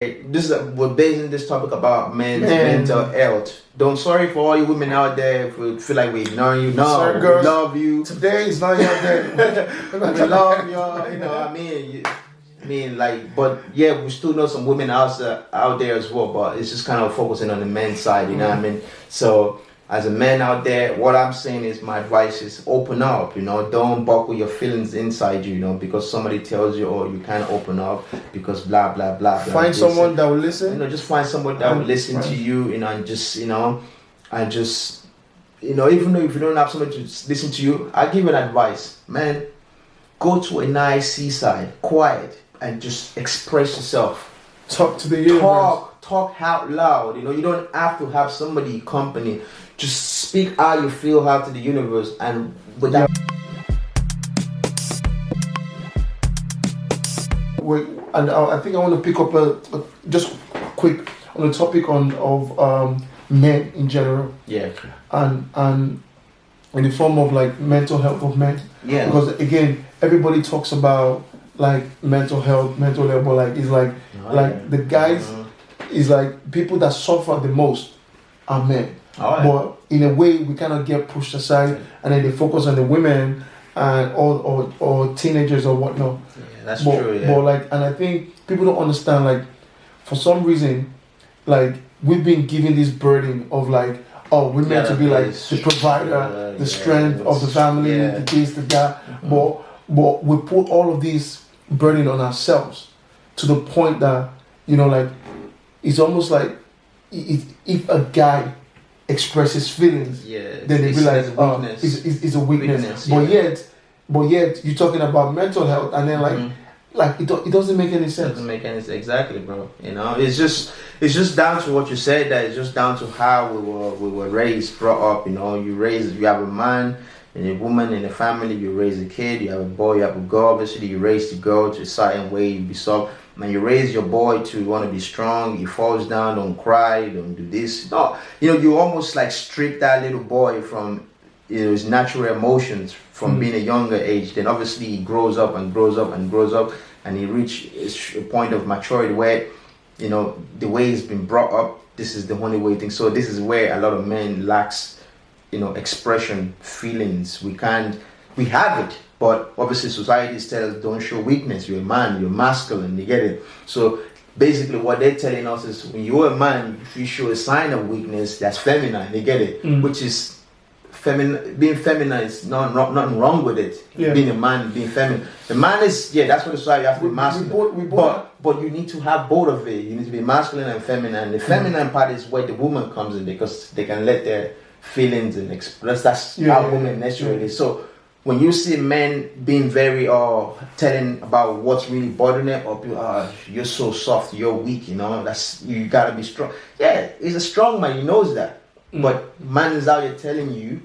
We're basing this topic about men's mental health. Don't sorry for all you women out there if we feel like we ignore you. No, sorry, girls, we love you. Today is not your day. We love you. You know what I mean? But yeah, we still know some women out there as well. But it's just kind of focusing on the men's side. You know what I mean? So as a man out there, what I'm saying is my advice is open up. You know, don't buckle your feelings inside you. You know, because somebody tells you, oh, you can't open up because blah blah blah. Find someone that will listen. You know, just find someone that will listen to you. You know, and just even though if you don't have somebody to listen to you, I give you an advice, man. Go to a nice seaside, quiet, and just express yourself. Talk to the universe. Talk out loud. You know, you don't have to have somebody company. Just speak how you feel out to the universe, and without. And I think I want to pick up just quick on the topic of men in general. Yeah. And in the form of like mental health of men. Yeah. Because again, everybody talks about like mental health, but like it's like the guys is like people that suffer the most are men. But in a way, we cannot get pushed aside, and then they focus on the women and or teenagers or whatnot. Yeah, that's true. Yeah. But like, and I think people don't understand. Like, for some reason, like we've been given this burden of like, oh, we're meant to be like the provider, the strength of the family, the this, the that. But we put all of these burden on ourselves to the point that like it's almost like if a guy expresses feelings, then they be like, it's a weakness. But yet you're talking about mental health, and then like it doesn't make any sense. It doesn't make any sense. Exactly, bro. You know, it's just down to what you said. That it's just down to how we were raised, brought up. You know, you have a man and a woman in a family. You raise a kid. You have a boy. You have a girl. Obviously, you raise the girl to a certain way. You be soft. Man, you raise your boy to want to be strong. He falls down, don't cry, don't do this. No, you almost like strip that little boy from his natural emotions from being a younger age. Then obviously he grows up and grows up and grows up, and he reaches a point of maturity where, the way he's been brought up, this is the only way things. So this is where a lot of men lacks, expression, feelings. We have it. But obviously society tells us don't show weakness. You're a man, you're masculine, you get it? So basically what they're telling us is when you're a man, if you show a sign of weakness, that's feminine, you get it? Which is being feminine is nothing wrong with it. Yeah. Being a man, being feminine. The man is, that's what the society has to be masculine. But you need to have both of it. You need to be masculine and feminine. The feminine part is where the woman comes in because they can let their feelings and express. That's how women naturally. So when you see men being very telling about what's really bothering them, or people, you're so soft, you're weak, that's you gotta be strong. Yeah, he's a strong man, he knows that. But man is out here telling you,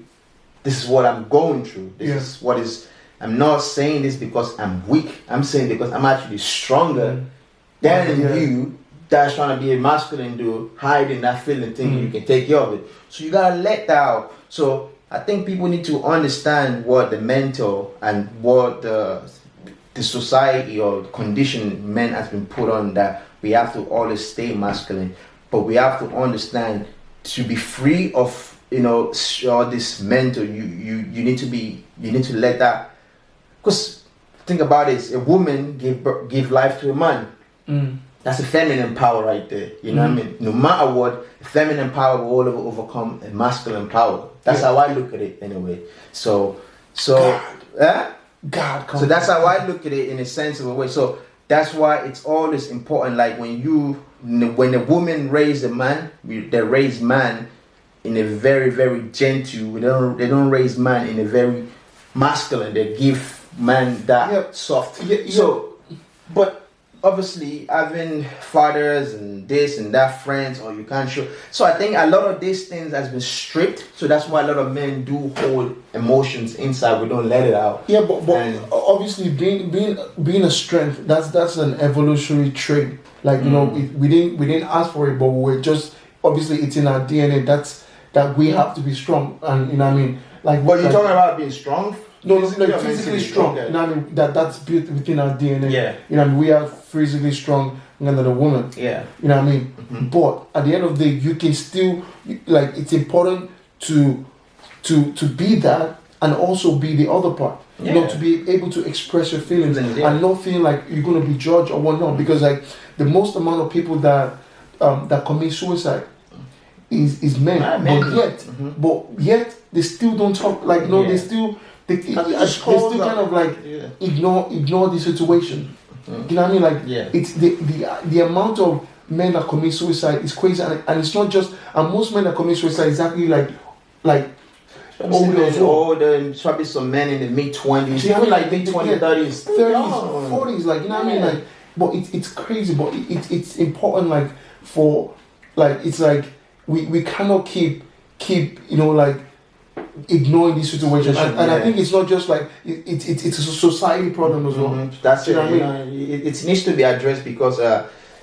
this is what I'm going through. This is what is. I'm not saying this because I'm weak. I'm saying because I'm actually stronger than you. That's trying to be a masculine dude, hiding that feeling, thinking you can take care of it. So you gotta let that out. So I think people need to understand what the mental and what the society or condition men has been put on, that we have to always stay masculine, but we have to understand to be free of all this mental. You need to let that, because think about it, a woman give life to a man. That's a feminine power right there. You know what I mean? No matter what, feminine power will overcome a masculine power. That's how I look at it anyway. So that's how I look at it in a sense of a way. So that's why it's always important. Like when a woman raise a man, they raise man in a very, very gentle. They don't raise man in a very masculine. They give man that soft. But obviously having fathers and this and that, friends, or you can't show. So I think a lot of these things has been stripped. So that's why a lot of men do hold emotions inside. We don't let it out. Yeah, but obviously being a strength, that's an evolutionary trait. Like we didn't ask for it, but we're just, obviously it's in our DNA. That we have to be strong, and you know what I mean. Like, but you're talking about being strong. No, like physically strong. You know what I mean? That's built within our DNA. Yeah. You know what I mean? We are physically strong. than the woman. Yeah. You know what I mean? But at the end of the day, you can still, like, it's important to be that and also be the other part. You know, to be able to express your feelings and not feel like you're going to be judged or whatnot. Because, like, the most amount of people that commit suicide is men. But yet they still don't talk. Like, no, they still kind of like ignore the situation. You know what I mean? Like, it's the amount of men that commit suicide is crazy, and it's not just. And most men that commit suicide exactly like older, probably some men in the mid-20s, even like mid-20s, 30s, 40s, like, you know what I mean? Like, but it's crazy, but it's important, like, for, like, it's like we cannot keep you know, like, ignoring these situations, and I think it's not just like it's a society problem as well. That's it. It needs to be addressed because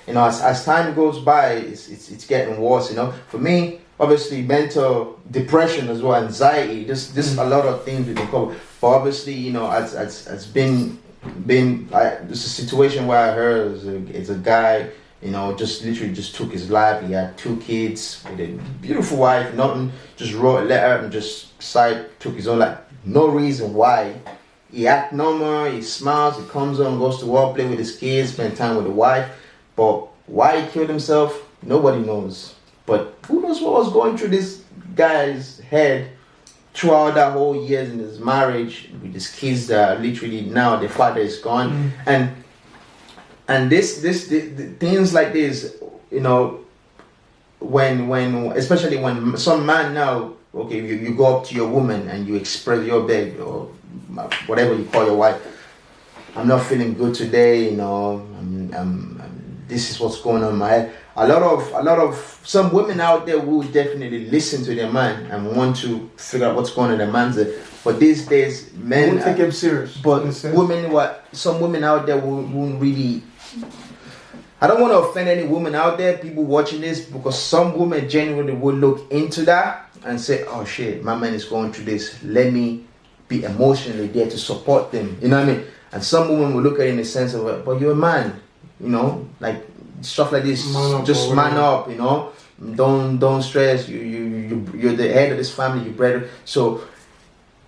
you know, as time goes by, it's getting worse. You know, for me, obviously, mental depression as well, anxiety. Just a lot of things we can cover. But obviously, you know, it's been there's a situation where I heard it's a guy, you know, just literally just took his life. He had 2 kids with a beautiful wife, nothing, just wrote a letter and just took his own life. No reason why. He act normal, he smiles, he comes home, goes to work, play with his kids, spend time with the wife. But why he killed himself, nobody knows. But who knows what was going through this guy's head throughout that whole years in his marriage with his kids that literally now the father is gone. And this things like this, you know, when especially when some man now, okay, you go up to your woman and you express your babe or whatever you call your wife, I'm not feeling good today, you know, this is what's going on in my head. A lot of some women out there will definitely listen to their man and want to figure out what's going on in their man's head. But these days, men won't take him serious. But some women out there won't really. I don't want to offend any woman out there, people watching this, because some women genuinely will look into that and say, "Oh shit, my man is going through this. Let me be emotionally there to support them." You know what I mean? And some women will look at it in the sense of, "But you're a man, you know, like." Stuff like this, just man up, you know. Don't stress. You're the head of this family. You're brother. So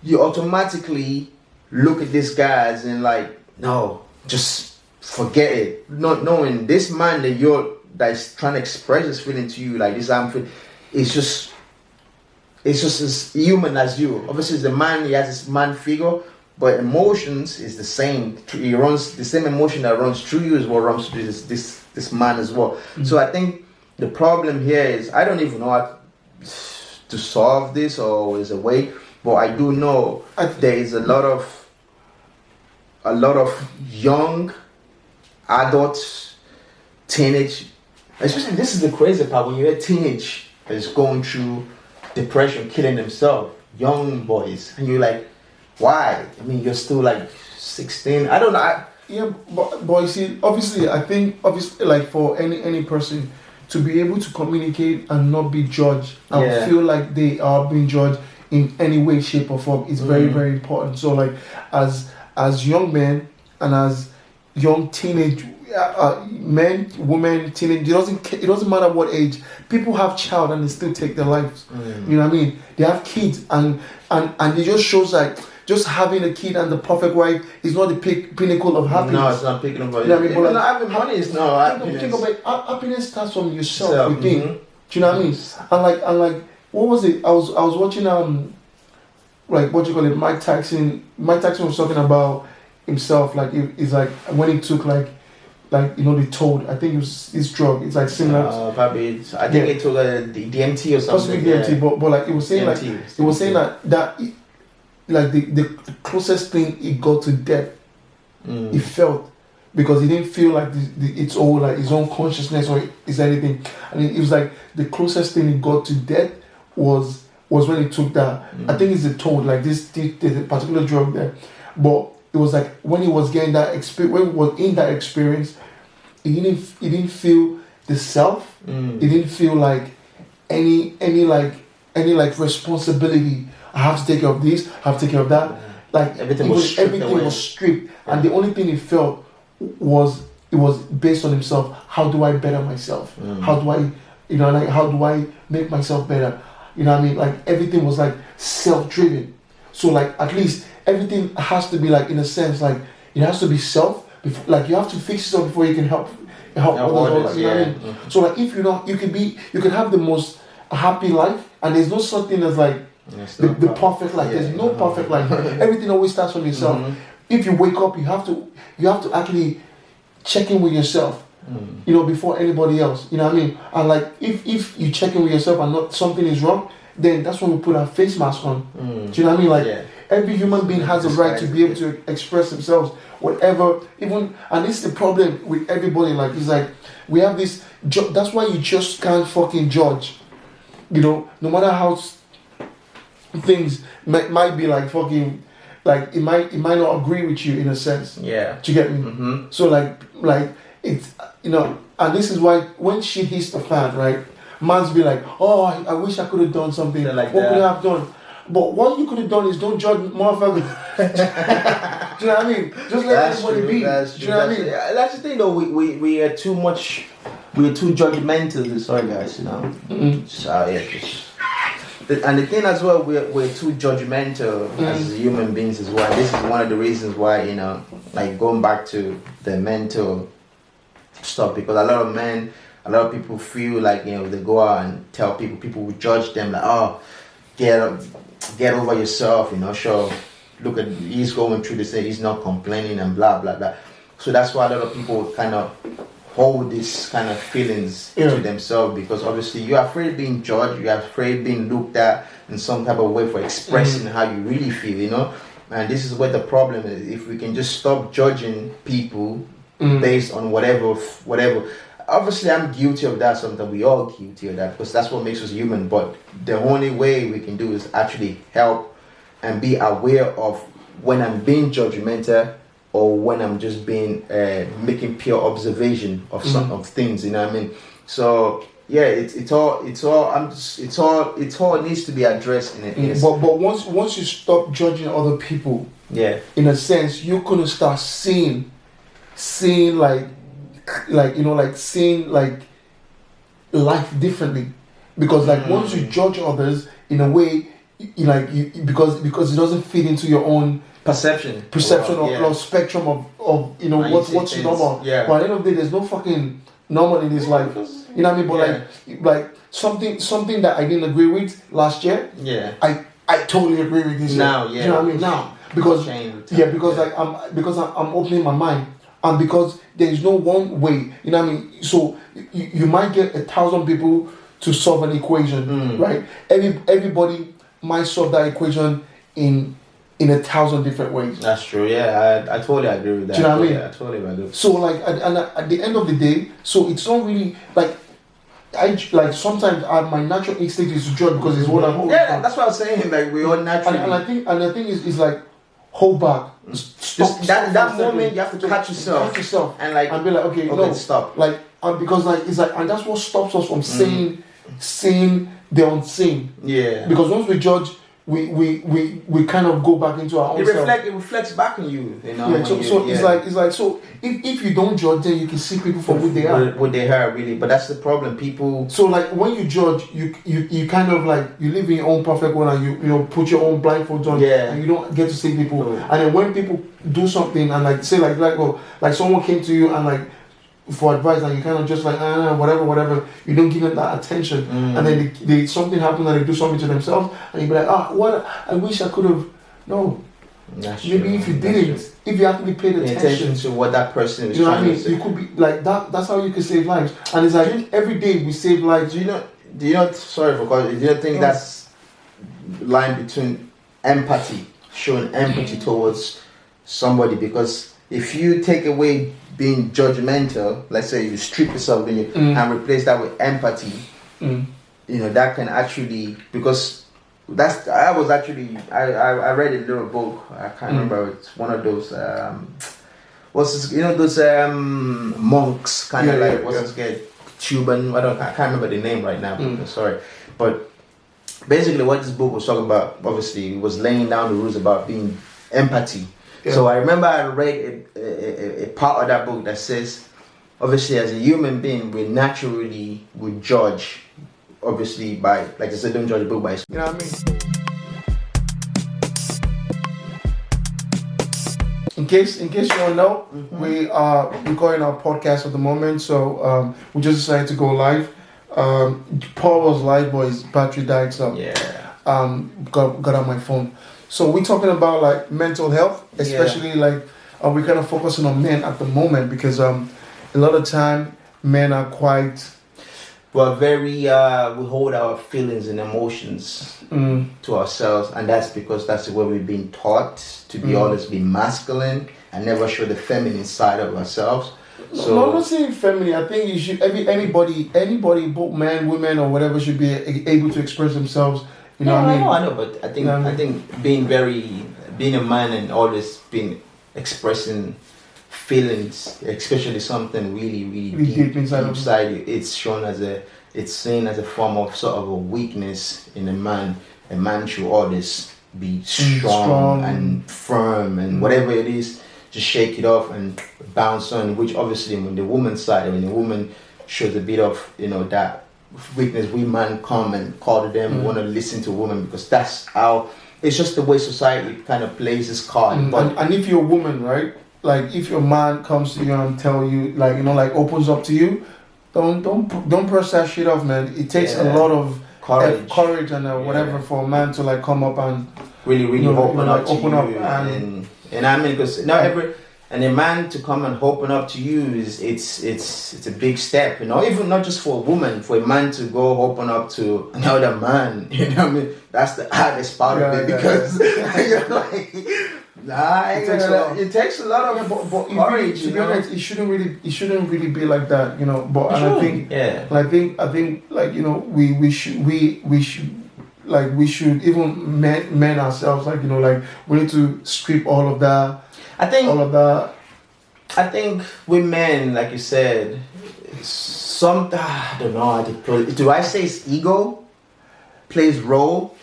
you automatically look at this guy as in like, no, just forget it. Not knowing this man that's trying to express his feeling to you like this. It's just as human as you. Obviously, the man, he has this man figure. But emotions is the same. He runs the same emotion that runs through you is what runs through this man as well. So I think the problem here is I don't even know how to solve this or is a way, but I do know there is a lot of young adults, teenage, especially this is the crazy part when you're a teenage is going through depression, killing themselves, young boys, and you're like, why? I mean, you're still like 16. I don't know. Yeah, but you see, obviously, like for any person to be able to communicate and not be judged and feel like they are being judged in any way, shape, or form is very, very important. So, like, as young men and as young teenage men, women, teenage, it doesn't matter what age. People have child and they still take their lives. You know what I mean? They have kids and it just shows like. Just having a kid and the perfect wife is not the pinnacle of happiness. No, it's not pinnacle. You know what I mean? But like, having money is not happiness. Think about happiness starts from yourself within. Do you know what I mean? And like, what was it? I was watching like what you call it? Mike Tyson. Mike Tyson was talking about himself. Like it's like when he took like you know the toad. I think it was his drug. It's like similar. Probably. I think it took the DMT or something. Possibly DMT, but like it was saying DMT, it was saying that. Like the closest thing he got to death, he felt, because he didn't feel like it's all like his own consciousness or is anything, and it was like the closest thing he got to death was when he took that. I think it's the toad, like this particular drug there, but it was like when he was getting that experience, when he was in that experience, he didn't feel the self, he didn't feel like any responsibility. I have to take care of this, I have to take care of that. Like everything was stripped, and the only thing he felt was it was based on himself. How do I better myself? How do I, how do I make myself better? You know what I mean? Like everything was like self-driven. So like at least everything has to be like, in a sense, like it has to be self. Like you have to fix yourself before you can help others. You know what I mean? So like if you can have the most happy life, and there's no such thing as like the perfect life. There's no perfect life. Everything always starts from yourself. If you wake up, you have to actually check in with yourself. Before anybody else. You know what I mean? And like if you check in with yourself and not something is wrong, then that's when we put our face mask on. Do you know what I mean? Like every human being has a right to be able to express themselves, whatever. And this is the problem with everybody. Like it's like we have this. That's why you just can't fucking judge. No matter how things might be like fucking, like it might not agree with you in a sense. Yeah. Do you get me? So like it's and this is why when shit hits the fan, right? Man's be like, oh, I wish I could have done something. Like what could I have done? But what you could have done is don't judge motherfuckers. Do you know what I mean? Just let everybody be. Do you know what I mean? That's the thing though, we are too much, we're too judgmental, sorry guys, So and the thing as well, we're too judgmental as human beings as well. This is one of the reasons why, like going back to the mental stuff, because a lot of people feel like, they go out and tell people will judge them like, oh, get over yourself, sure, look at, he's going through this thing, he's not complaining and blah blah blah. So that's why a lot of people kind of hold these kind of feelings to themselves, because obviously you're afraid of being judged, you're afraid of being looked at in some type of way for expressing how you really feel, and this is where the problem is. If we can just stop judging people based on whatever. Obviously, I'm guilty of that. Sometimes we all guilty of that, because that's what makes us human. But the only way we can do is actually help and be aware of when I'm being judgmental or when I'm just being making pure observation of some of things. You know what I mean? So yeah, it all needs to be addressed in it. But once you stop judging other people, in a sense, you're gonna start seeing seeing life differently, because like once you judge others in a way, because it doesn't fit into your own perception or spectrum of what's normal. But at the end of the day, there's no fucking normal in this life. You know what I mean? But like something that I didn't agree with last year, I totally agree with this now. year. You know what I mean? Now because I'm opening my mind. And because there is no one way, you know what I mean? So you might get 1,000 people to solve an equation, right? Everybody might solve that equation in 1,000 different ways. That's true. Yeah, I totally agree with that. Do you know what I mean? Yeah, I totally agree. So like, at the end of the day, so it's not really like. Sometimes my natural instinct is to judge because it's what I'm holding. Yeah, that's what I was saying. Like we all naturally. And I think is like. Hold back. Stop that moment you have to catch yourself and be like, okay, stop. Like, because like it's like, and that's what stops us from seeing the unseen. Yeah. Because once we judge, we kind of go back into our own self. It reflects back on you. Yeah. So it's like so if you don't judge, then you can see people for who they are. What they are really, but that's the problem. People. So like when you judge, you kind of like you live in your own perfect world, and you put your own blindfolds on, and you don't get to see people. Oh. And then when people do something and like say like someone came to you and like for advice, and you kind of just like whatever, you don't give them that attention, and then they something happens and they do something to themselves, and you be like, what I wish I could have. No. That's maybe true. If you didn't, if you actually paid attention to what that person is trying to say, you could be like that. That's how you can save lives. And it's like every day we save lives. Do you not? Sorry for calling. Do you think that's line between empathy, showing empathy towards somebody? Because if you take away being judgmental, let's say you strip yourself and replace that with empathy, that can actually, because. I read a little book. I can't remember. It's one of those those monks kind of Cuban. I can't remember the name right now. Sorry, but basically what this book was talking about, obviously, was laying down the rules about being empathy. Yeah. So I remember I read a part of that book that says obviously as a human being, we judge, obviously by, like I said, don't judge a book by its. You know what I mean? In case you don't know, we are recording our podcast at the moment, so we just decided to go live. Paul was live, but his battery died, so got on my phone. So we're talking about like mental health, especially like we're kind of focusing on men at the moment because a lot of time men are quite very we hold our feelings and emotions to ourselves, and that's because that's the way we've been taught to be always be masculine and never show the feminine side of ourselves. So no, I'm not saying feminine. I think you should anybody, both men, women, or whatever, should be able to express themselves. You know what I mean? I know, but I think being a man and always being expressing feelings, especially something really deep inside you, it's seen as a form of sort of a weakness in a man. A man should always be strong and firm and whatever it is, just shake it off and bounce on. Which obviously, when the woman's side, when the woman shows a bit of that weakness, we man come and call to them, want to listen to women because that's how. It's just the way society kind of plays this card. But and if you're a woman, right? Like if your man comes to you and tell you, like opens up to you, don't press that shit off, man. It takes a lot of courage and whatever for a man to like come up and really open up and I mean, because not every and a man to come and open up to you is it's a big step, even not just for a woman, for a man to go open up to another man, what I mean, that's the hardest part of it because you're like, it takes a lot of but courage. To be honest, it shouldn't really be like that, But I think like we should even men ourselves, like like we need to strip all of that. I think with men, like you said, I don't know how to put it. Do I say it's ego plays role?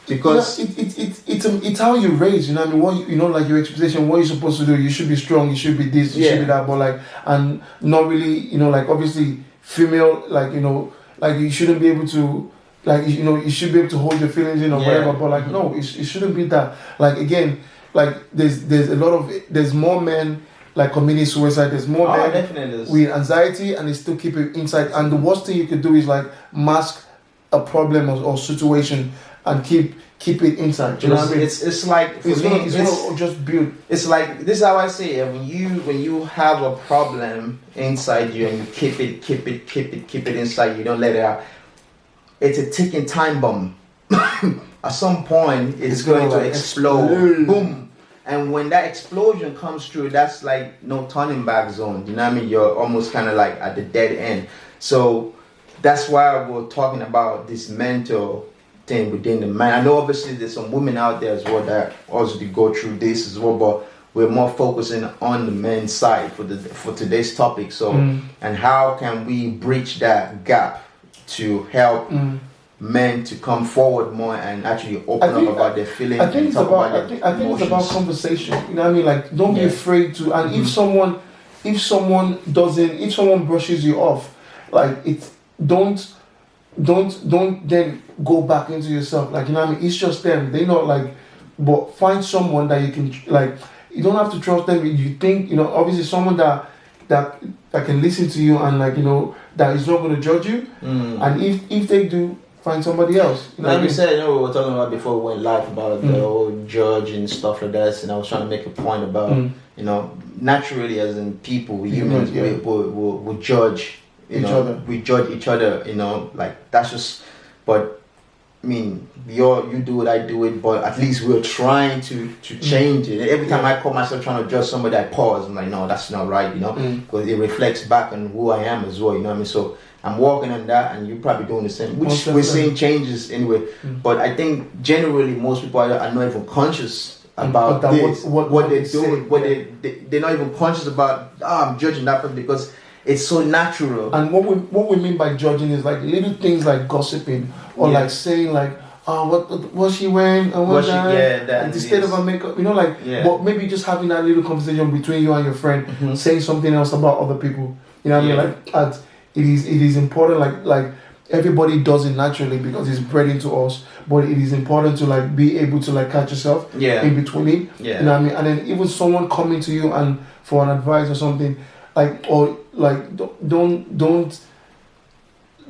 Because it's how you raise, what I mean, what like your expectation, what you're supposed to do. You should be strong, you should be this, you should be that, but like, and not really, like obviously female, like like you shouldn't be able to, like you should be able to hold your feelings in or whatever, but like no, it shouldn't be that. Like again, like there's more men like committing suicide. There's more men with anxiety and they still keep it inside. And the worst thing you could do is like mask a problem or situation and keep it inside. You know what I mean? It's like it's gonna just build. It's like this is how I say it. When you have a problem inside you and you keep it inside, you don't let it out. It's a ticking time bomb. At some point, it's going to explode. Boom. And when that explosion comes through, that's like no turning back zone. You know what I mean? You're almost kind of like at the dead end. So that's why we're talking about this mental thing within the man. I know obviously there's some women out there as well that also go through this as well, but we're more focusing on the men's side for today's topic. So, and how can we bridge that gap to help men to come forward more and actually open up about their feelings? I think it's about conversation. You know what I mean? Like, don't be afraid to. And if someone brushes you off, like don't then go back into yourself. Like, you know what I mean? It's just them. They not like, but find someone that you can like. You don't have to trust them. You think obviously someone that can listen to you and like that is not going to judge you. And if they do, find somebody else. Like you said, we were talking about before we went live about the whole judge and stuff like that, and I was trying to make a point about naturally as in people, we humans, we judge each other. We judge each other. Like that's just. But I mean, you do it, I do it, but at least we're trying to change it. Every time I call myself trying to judge somebody, I pause. I'm like, no, that's not right, because it reflects back on who I am as well, you know what I mean? So I'm working on that, and you're probably doing the same, which we're seeing changes anyway. But I think generally most people are not even conscious about this, what they're doing, they're not even conscious about, I'm judging that person because it's so natural. And what we mean by judging is like little things like gossiping or like saying like, what was she wearing? And what that? The state of her makeup, but maybe just having that little conversation between you and your friend, saying something else about other people. You know what I mean? Like it is important. Like everybody does it naturally because it's bred into us. But it is important to like be able to like catch yourself in between it. Yeah. You know what I mean? And then even someone coming to you and for an advice or something, like or like don't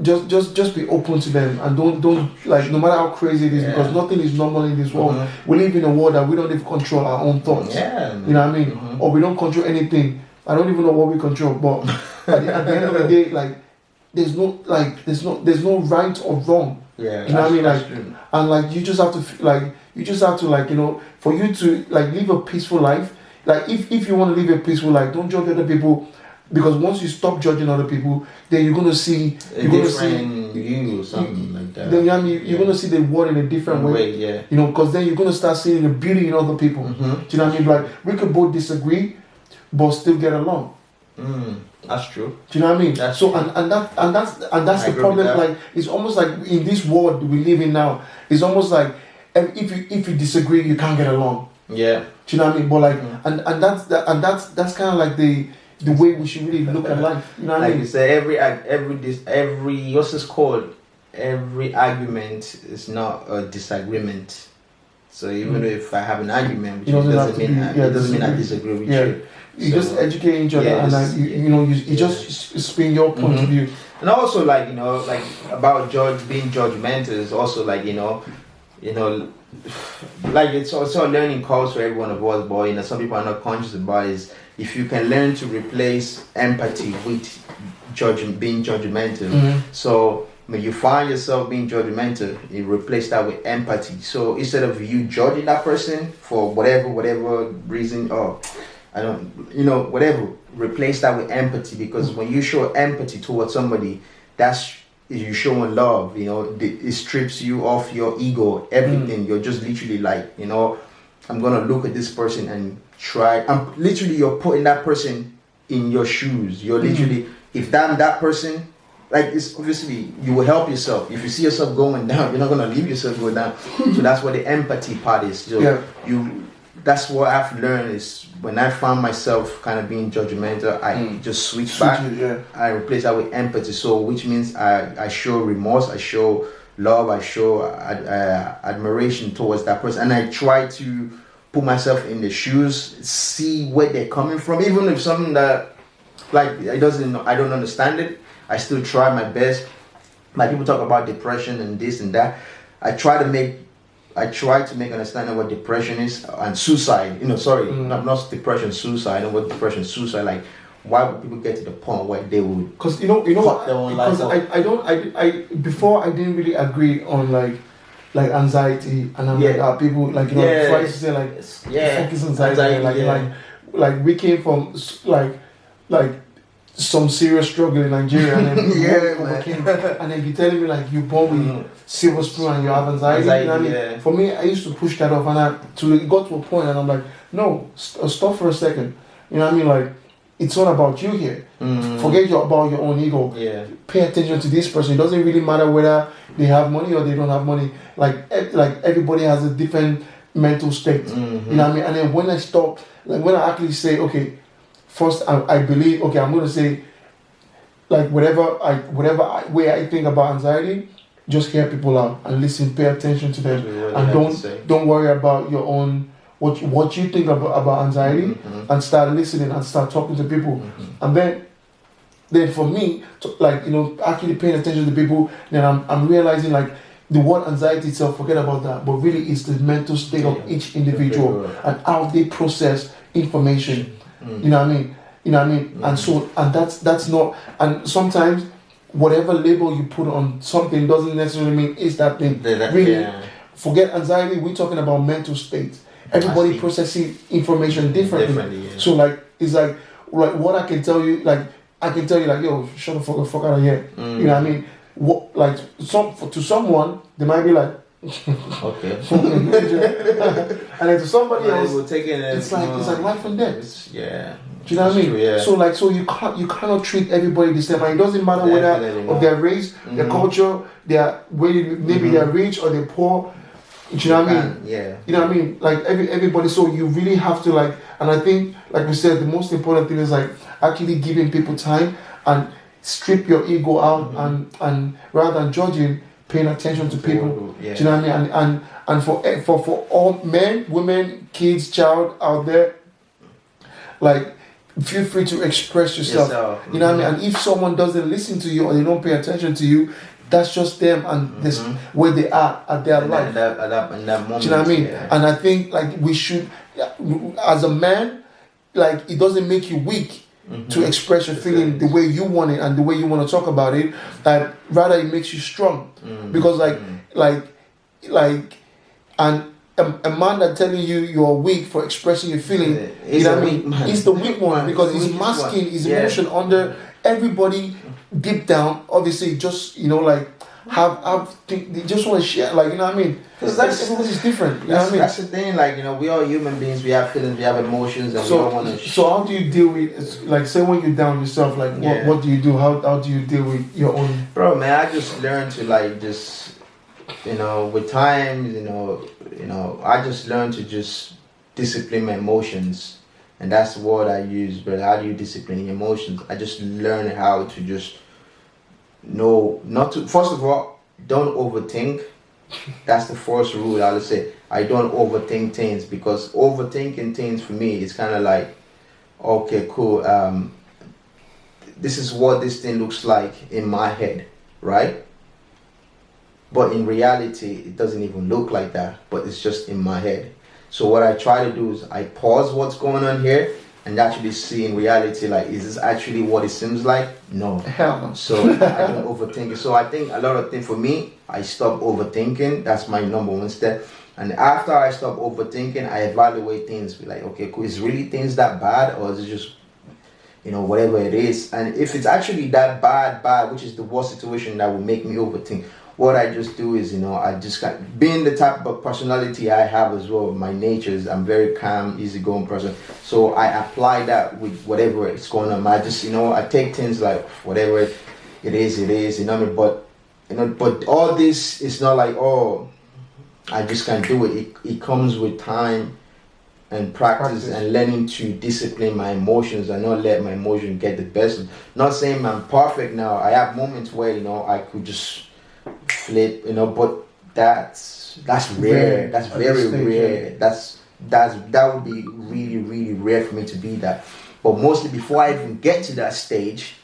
just be open to them and don't like no matter how crazy it is because nothing is normal in this world. We live in a world that we don't even control our own thoughts. Yeah. You know what I mean? Or we don't control anything. I don't even know what we control, but at the end of the day, like there's no right or wrong. Yeah, you know what I mean? Like, true. and like you just have to like you know, for you to like live a peaceful life. Like if you want to live a peaceful life, don't judge other people, because once you stop judging other people, then you're gonna see you or something like that. Then you know what I mean? You're gonna see the world in a different way. Yeah. You know, because then you're gonna start seeing the beauty in other people. Do you know what I mean? Like we could both disagree, but still get along. That's true. Do you know what I mean? That's so true. and that's the problem. Like it's almost like in this world we live in now, it's almost like if you disagree, you can't get along. Yeah. Do you know what I mean? But like and that's kind of like the way we should really look at life. You know what I mean? Like you say, every what's this called? Every argument is not a disagreement. So even if I have an argument with you, it doesn't mean I disagree with you. You just educate each other and you just spin your point of view. And also like like about being judgmental is also like like it's also a learning curve for every one of us, but some people are not conscious about is if you can learn to replace empathy with being judgmental. So when you find yourself being judgmental, you replace that with empathy. So instead of you judging that person for whatever reason, or I don't, whatever, replace that with empathy, because when you show empathy towards somebody, that's you showing love. It strips you off your ego, everything. You're just literally like, I'm gonna look at this person and try. You're putting that person in your shoes. You're literally, if that person, like, it's obviously you will help yourself. If you see yourself going down, you're not gonna leave yourself go down. So that's what the empathy part is. So that's what I've learned is when I found myself kind of being judgmental, I just switch back. I replace that with empathy. So which means I show remorse, I show love, I show admiration towards that person, and I try to put myself in the shoes, see where they're coming from, even if something that like I don't understand it. I still try my best. Like people talk about depression and this and that. I try to make understanding what depression is and suicide. Not depression, suicide, and what depression, suicide. Like, why would people get to the point where they would? Because before I didn't really agree on like anxiety, and I'm like people like before I used to say like focus anxiety, like we came from like some serious struggle in Nigeria, and then and then you're telling me like you born with silver spoon and you have anxiety. You know what I mean? For me, I used to push that off, and it got to a point, and I'm like, no, stop for a second. You know what I mean? Like, it's all about you here. Forget about your own ego. Pay attention to this person. It doesn't really matter whether they have money or they don't have money. Like everybody has a different mental state. You know what I mean? And then when I actually say, okay, first I believe, okay, I'm gonna say like whatever way I think about anxiety, just hear people out and listen, pay attention to them, and don't worry about your own what you think about anxiety, and start listening and start talking to people. And then for me, actually paying attention to people, then I'm realizing like the word anxiety itself, forget about that, but really it's the mental state of each individual and how they process information. You know what I mean? And that's not, and sometimes whatever label you put on something doesn't necessarily mean it's that thing. Forget anxiety, we're talking about mental state. Everybody processing information differently. So like it's like what I can tell you, like yo, shut the fuck out of here. You know what I mean? What, like to someone they might be like okay. And then to somebody else it's like life and death. Do you know what I mean? True, So you cannot treat everybody the same. And it doesn't matter whether of their race, their culture, maybe they're rich or they're poor. Do you know what I mean? You know what I mean? Like everybody. So you really have to and I think, like we said, the most important thing is like actually giving people time and strip your ego out, and rather than judging, paying attention to people. Yeah. Do you know what I mean? And for all men, women, kids, child out there, like, feel free to express yourself. You know what I mean? And if someone doesn't listen to you or they don't pay attention to you, that's just them and this where they are at their life. In that moment. Do you know what I mean? Yeah. And I think, like, we should, as a man, like, it doesn't make you weak to express your feeling the way you want it and the way you want to talk about it. Rather, it makes you strong. Because and a man that telling you you're weak for expressing your feeling, you know what I mean? He's the weak one because he's masking his emotion under everybody deep down. Obviously, just, you know, like, they just want to share, like, you know what I mean? Because everybody's different. You know what I mean? That's the thing, like, you know, we are human beings. We have feelings, we have emotions, and we don't want to. So how do you deal with, like, say when you're down yourself, like, what do you do? How do you deal with your own? Bro, man, I just learned to, like, just, you know, with time, you know, I just learned to just discipline my emotions, and that's the word I use. But how do you discipline your emotions? I just learned how to just know not to. First of all, don't overthink. That's the first rule I would say. I don't overthink things, because overthinking things for me is kind of like, okay, cool. This is what this thing looks like in my head, right? But in reality, it doesn't even look like that, but it's just in my head. So what I try to do is I pause what's going on here and actually see in reality, like, is this actually what it seems like? No. Hell no. So I don't overthink it. So I think a lot of things for me, I stop overthinking. That's my number one step. And after I stop overthinking, I evaluate things. Be like, okay, cool. Is really things that bad, or is it just, you know, whatever it is? And if it's actually that bad, which is the worst situation that will make me overthink, what I just do is, you know, I just got, being the type of personality I have as well, my nature is, I'm very calm, easygoing person. So I apply that with whatever is going on. I just, you know, I take things like whatever it is, you know what I mean? But, you know, but all this is not like, oh, I just can't do it. It comes with time and practice and learning to discipline my emotions and not let my emotion get the best. Not saying I'm perfect now. I have moments where, you know, I could just flip, you know, but that's rare. That's very rare. That would be really, really rare for me to be that. But mostly before I even get to that stage,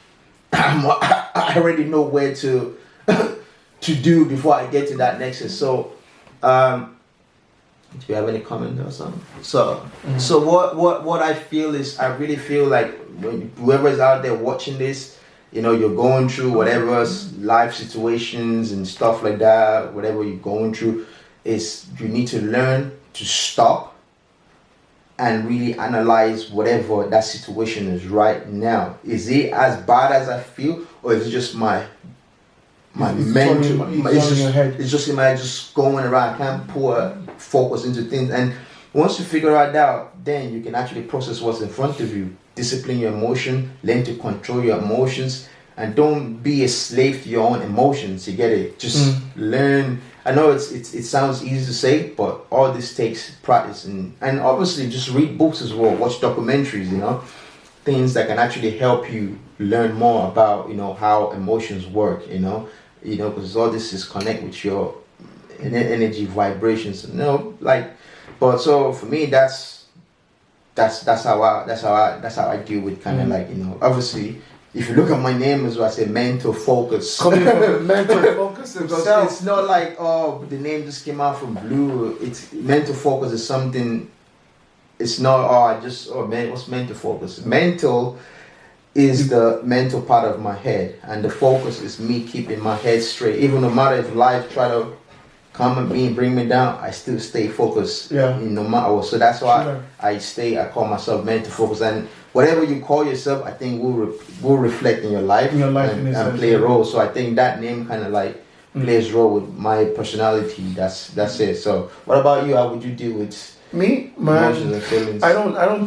I already know where to do before I get to that next. So do you have any comment or something? So what I feel is, I really feel like when whoever is out there watching this, you know, you're going through whatever life situations and stuff like that, whatever you're going through, is you need to learn to stop and really analyze whatever that situation is right now. Is it as bad as I feel, or is it just my mental? It's just in my head, just going around. I can't pour focus into things. And once you figure that out, then you can actually process what's in front of you. Discipline your emotion, learn to control your emotions, and don't be a slave to your own emotions. You get it? Just learn. I know it sounds easy to say, but all this takes practice, and obviously just read books as well, watch documentaries, you know, things that can actually help you learn more about, you know, how emotions work, you know, because all this is connect with your energy vibrations, you know, like. But so for me, that's how I deal with kind of like, you know, obviously if you look at my name as well, I say mental focus. Coming from mental focus because it's not like, oh, the name just came out from blue. It's mental focus is something. It's not what's mental focus? Mental is the mental part of my head, and the focus is me keeping my head straight. Even no matter if life try to come at me and bring me down, I still stay focused. Yeah. No matter what. So that's why I call myself mental focus, and whatever you call yourself, I think will reflect in your life, and play a role. So I think that name kind of like plays a role with my personality. That's it. So what about you? How would you deal with me? Emotions and feelings? I don't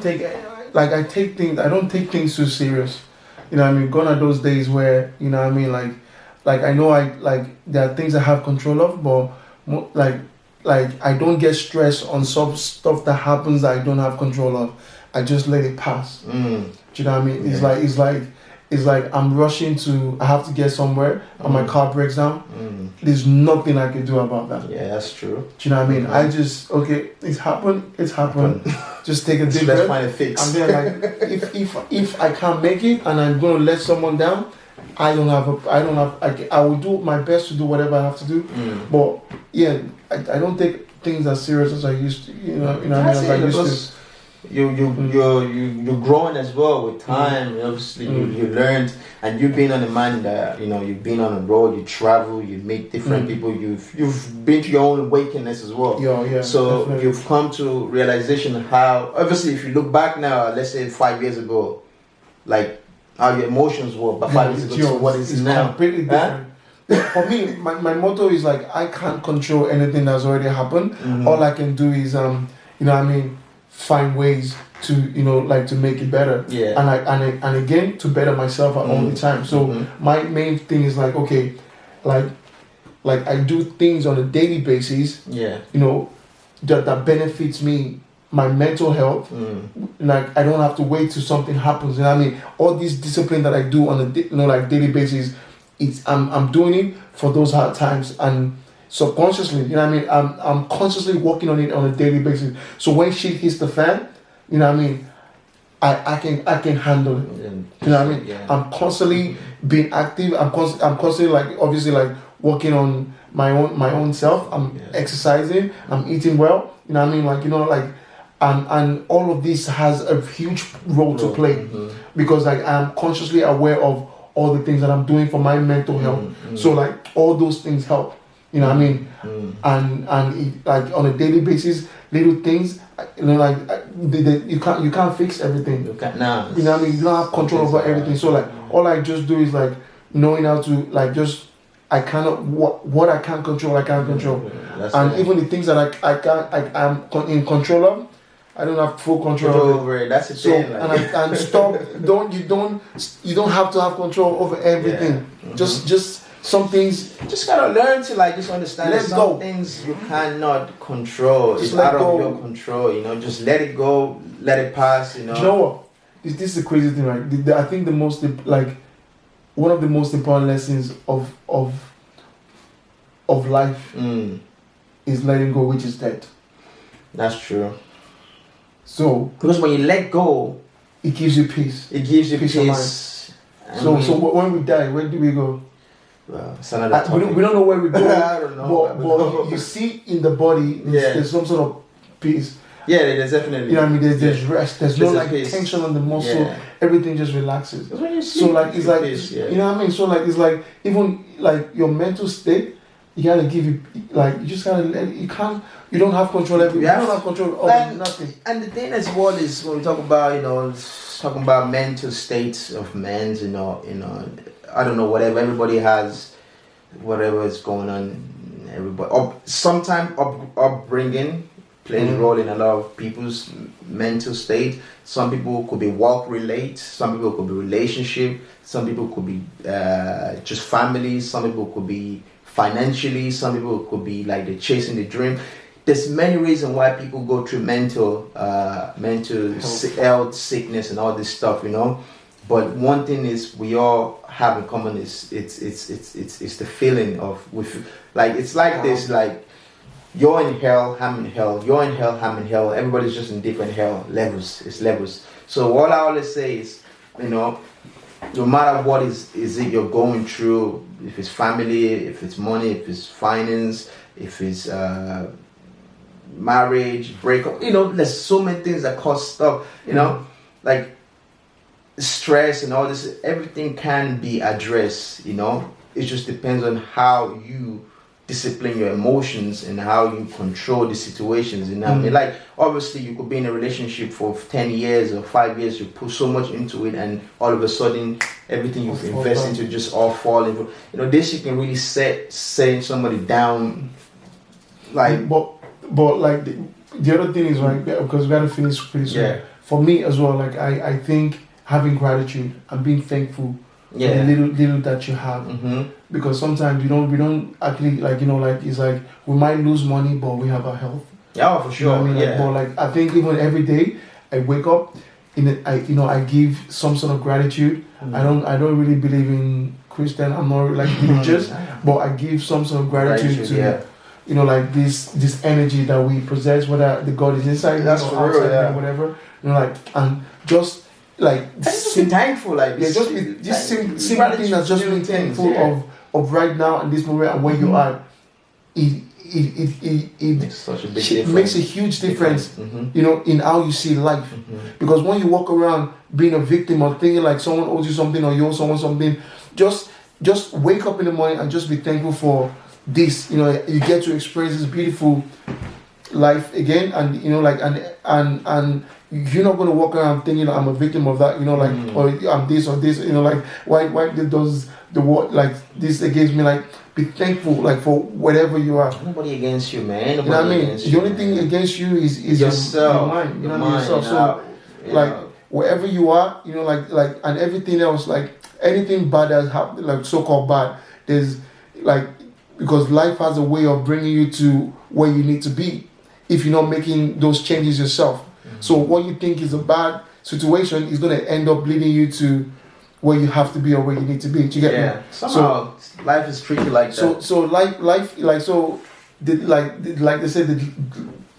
take things too serious. You know what I mean? Gone are those days where, you know what I mean, like I know there are things I have control of, but like I don't get stressed on some stuff that happens that I don't have control of. I just let it pass. Do you know what I mean? It's like it's like I'm rushing I have to get somewhere and my car breaks down. There's nothing I can do about that. Yeah, that's true. Do you know what I mean? I just, it's happened. Just take a deep breath. Let's find a fix. And then like, if I can't make it and I'm going to let someone down, I will do my best to do whatever I have to do. But yeah, I don't take things as serious as I used to. You know as I used to. You're growing as well with time. Obviously, you learned, and you've been on the man that you've been on the road. You travel, you meet different people. You've been to your own awakeness as well. Yeah. So definitely. you've come to realization how. Obviously, if you look back now, let's say 5 years ago, like how your emotions were, but 5 years ago to what is now. Completely different. For me, my motto is like I can't control anything that's already happened. All I can do is find ways to to make it better. Yeah. And again to better myself at all the time. So my main thing is like, okay, like I do things on a daily basis. Yeah. That benefits me, my mental health. Like I don't have to wait till something happens. You know what I mean? All this discipline that I do on a daily basis, I'm doing it for those hard times and subconsciously, you know what I mean? I'm consciously working on it on a daily basis. So when shit hits the fan, you know what I mean? I can handle it. You know what I mean? Yeah. I'm constantly being active. I'm constantly like obviously like working on my own self. I'm exercising. I'm eating well. You know what I mean? And all of this has a huge role to play because like I'm consciously aware of all the things that I'm doing for my mental health. So like all those things help. You know what I mean? And like on a daily basis, little things, you can't fix everything. You can't, nah. You know what I mean? You don't have control over everything. So like all I just do is like knowing how to like just I cannot what I can't control, I can't control. And even the things that I'm in control of, I don't have full control over it. That's the thing. And stop. You don't have to have control over everything. Just some things. Just gotta learn to just understand. Let some go. things you cannot control. Just it's let out go. of your control. Just let it go. Let it pass. Do you know what? This is the crazy thing, right? I think one of the most important lessons of life is letting go, which is death. That's true. So because when you let go, it gives you peace. It gives you peace. Of mind. So when we die, where do we go? Well, it's another topic. We don't know where we go. I don't know. But you see in the body, there's some sort of peace. Yeah, there's definitely. You know what I mean? There's rest. There's no tension on the muscle. Yeah. Everything just relaxes. When you sleep, so like it's like peace, you know what I mean? So like it's like even like your mental state, you gotta give it you just gotta let it, you don't have control everything. You don't have control over nothing. And the thing as well is when we talk about talking about mental states of men, I don't know, whatever everybody has, whatever is going on, everybody. Sometimes upbringing plays a role in a lot of people's mental state. Some people could be work related, some people could be relationship, some people could be just family, some people could be financially, some people could be like they're chasing the dream. There's many reasons why people go through mental health, sickness, and all this stuff, But one thing is we all have in common is it's the feeling of it's like this, like you're in hell, I'm in hell, you're in hell, I'm in hell. Everybody's just in different hell levels. It's levels. So all I always say is, no matter what is it you're going through, if it's family, if it's money, if it's finance, if it's marriage, breakup, there's so many things that cause stuff, like stress and all this, everything can be addressed, it just depends on how you discipline your emotions and how you control the situations. I mean, like obviously you could be in a relationship for 10 years or 5 years, you put so much into it, and all of a sudden everything you've invested into just all fall into. This you can really setting somebody down. Like, but like the other thing is right, because we gotta finish pretty soon. Yeah. For me as well, like I think having gratitude and being thankful. For the little that you have, because sometimes we don't actually it's like we might lose money, but we have our health. Yeah, for sure. You know what I mean? But like I think even every day I wake up, I give some sort of gratitude. I don't really believe in Christian. I'm not like religious, but I give some sort of gratitude to like this energy that we possess, whether the God is inside that's or outside real, or whatever. Like and just like just be thankful, like just simple thing that's just being thankful of right now and this moment and where you are. It makes such a big difference. Makes a huge difference, in how you see life. Because when you walk around being a victim or thinking like someone owes you something or you owe someone something, just wake up in the morning and just be thankful for this. You get to experience this beautiful life again, and and you're not gonna walk around thinking I'm a victim of that, or I'm this or this, why does the world like this against me? Like, be thankful, like, for whatever you are. Nobody against you, man. Nobody, you know what I mean? The only thing against you is yourself, your mind. Yourself. So, like, wherever you are, like, and everything else, like, anything bad that's happened, like, so-called bad, there's, like, because life has a way of bringing you to where you need to be if you're not making those changes yourself. So what you think is a bad situation is going to end up leading you to where you have to be or where you need to be. Do you get me? Somehow life is tricky like that. So life like so like they said, the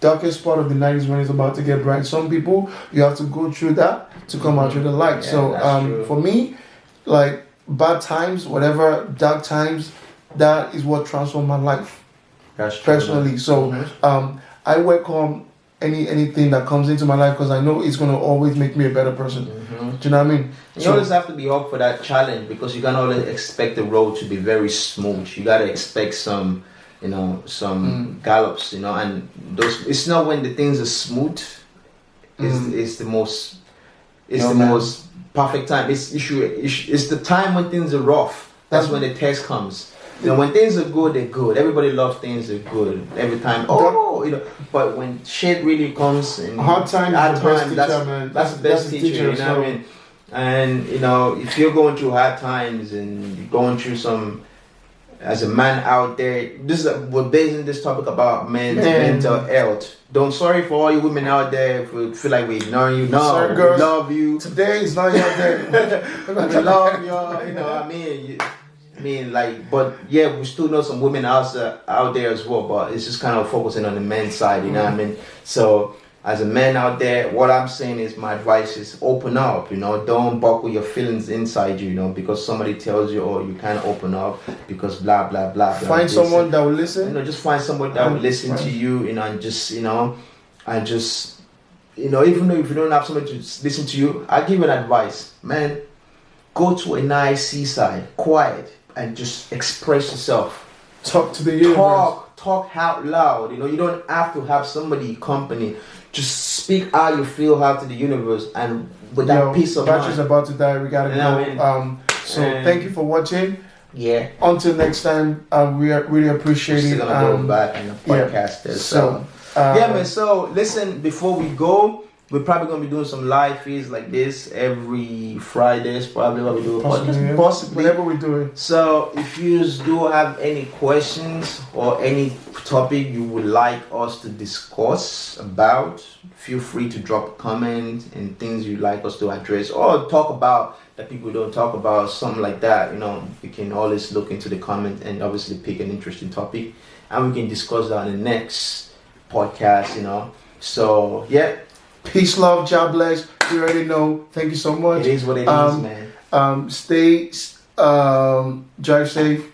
darkest part of the night is when it's about to get bright. Some people, you have to go through that to come out through the light. So for me, like, bad times, whatever, dark times, that is what transformed my life. That's true, personally. So I welcome anything that comes into my life because I know it's going to always make me a better person. Do you know what I mean? You always have to be up for that challenge because you can't always expect the road to be very smooth. You got to expect some gallops, and those. It's not when the things are smooth. It's the most. It's most perfect time. It's the time when things are rough. That's when the test comes. When things are good, they're good. Everybody loves things that are good every time. But when shit really comes, and hard time, that's the best teacher. You know what I mean? And if you're going through hard times and you're going through some, as a man out there, we're basing this topic about men's mental health. Don't sorry for all you women out there if we feel like we're ignoring you. No, sorry, girls, we love you. Today is not your day. We love you. What I mean, but yeah, we still know some women out there as well, but it's just kind of focusing on the men's side, you know what I mean? So, as a man out there, what I'm saying is, my advice is open up, don't buckle your feelings inside you, because somebody tells you, oh, you can't open up because blah, blah, blah. Find someone that will listen. Just find someone that will listen to you, and just, even though if you don't have somebody to listen to you, I'll give you an advice, man. Go to a nice seaside, quiet, and just express yourself. Talk to the universe. Talk out loud. You don't have to have somebody company. Just speak how you feel out to the universe, and with that peace of mind. Battery's about to die. We gotta go. Thank you for watching. Yeah. Until next time, we really appreciate it. We're gonna go back in the podcast. Man. So listen, before we go, we're probably going to be doing some live feeds like this every Fridays, probably what we do. Possibly. Whenever we do it. So if you do have any questions or any topic you would like us to discuss about, feel free to drop a comment and things you'd like us to address or talk about that people don't talk about, something like that. You can always look into the comment and obviously pick an interesting topic and we can discuss that in the next podcast, So, yeah. Peace, love, God bless. You already know. Thank you so much. It is what it is, man. Stay, drive safe,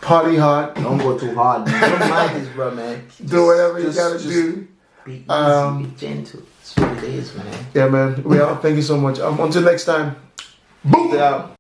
party hard. Don't go too hard. Don't mind this, bro, man. Do whatever you gotta do. Be easy, be gentle. That's what it is, man. Yeah, man. Thank you so much. Until next time. Boom. Out.